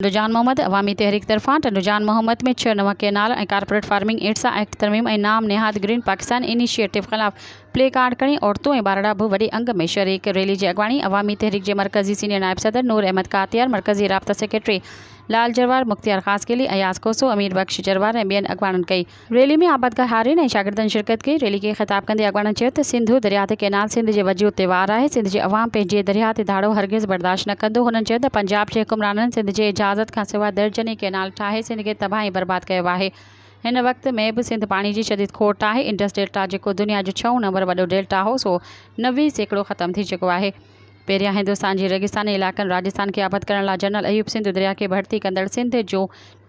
रुझान मोहम्मद अवामी तहरीक तरफ़ां रुझान मोहम्मद में 6 नवा केनाल ऐं कारपोरेट फार्मिंग एड्स एक्ट तरमीम ऐं नाम नेहाद ग्रीन पाकिस्तान इनिशिएटिव ख़िलाफ़ प्ले कार्ड खणी औरतूं ऐं ॿारड़ा बि वॾे अंग में शरीक। रैली जी अॻवानी अवामी तहरीक जे मरकज़ी सीनियर नायब सदर नूर अहमद कातियार, मरकज़ी राब्ता सेक्रेटरी लाल जरवार, मुख्तियार ख़ासकेली, अयाज़ कोसो, अमीर बख्श जरवार ऐं ॿियनि अॻवाननि कई। रैली में आबादगार हारिन ऐं शागिर्दनि शिरकत कई। रैली खे ख़िताब कंदे अॻवाननि चयो त सिंधु दरिया ते केनाल सिंध जे वजूद ते वार आहे। सिंध जे अवाम पंहिंजे दरिया ते धाड़ो हरगिज़ बर्दाश्त न कंदो। हुननि चयो त पंजाब जे हुक्मराननि सिंध जे इजाज़त खां सवाइ दर्जने केनाल ठाहे सिंध खे तबाह ऐं बर्बाद कयो आहे। हिन वक़्त में बि सिंध पाणी जी शदीद खोट आहे। इंडस डेल्टा जेको दुनिया जो 6 नंबर वॾो डेल्टा हो सो 90% ख़त्म थी चुको आहे। पहिरियां हिंदुस्तान जे रेगिस्तानी इलाइक़नि राजस्थान खे आबाद करण लाइ जनरल अयूब सिंध दरिया खे भर्ती कंदड़ सिंध जो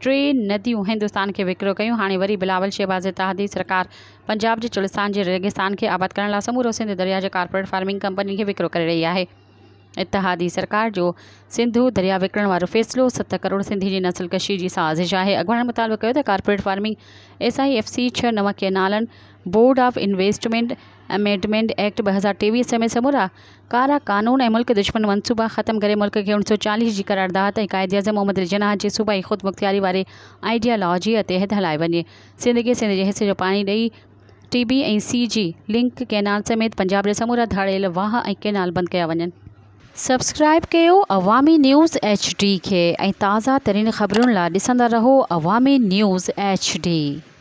3 नदियूं हिंदुस्तान खे विकिरो कयूं। हाणे वरी बिलावल शहबाज़ इत्तेहादी सरकार पंजाब जे चुलिस्तान जे रेगिस्तान खे आबाद करण लाइ समूरो सिंध दरिया जे कारपोरेट फार्मिंग कंपनी खे विकिरो करे रही आहे। इत्तेहादी सरकार जो सिंधु दरिया विकिणण वारो फ़ैसिलो 7 करोड़ सिंधी जी नस्ल कशी जी साज़िश आहे। अॻवान मुतालबो कयो त कारपोरेट फार्मिंग SIFC 6 नव केनालनि board of investment amendment act 2023 समेत समूरा कारा कानून ऐं मुल्क दुश्मन मनसूबा ख़त्म करे मुल्क खे 1940 जी करारदाद ऐं क़ाइद आज़म मोहम्मद जिन्नाह जे सूबाई ख़ुद मुख्तियारी वारे आइडियालॉजीअ तहत हलाए वञे। सिंध खे सिंध जे हिसे जो पाणी ॾेई TB ऐं CG लिंक केनाल समेत पंजाब जे समूरा धाड़ियल वाह ऐं केनाल बंदि कया वञनि। सब्सक्राइब कयो अवामी न्यूज़ HD खे ऐं ताज़ा तरीन ख़बरुनि लाइ ॾिसंदा रहो अवामी न्यूज़ HD।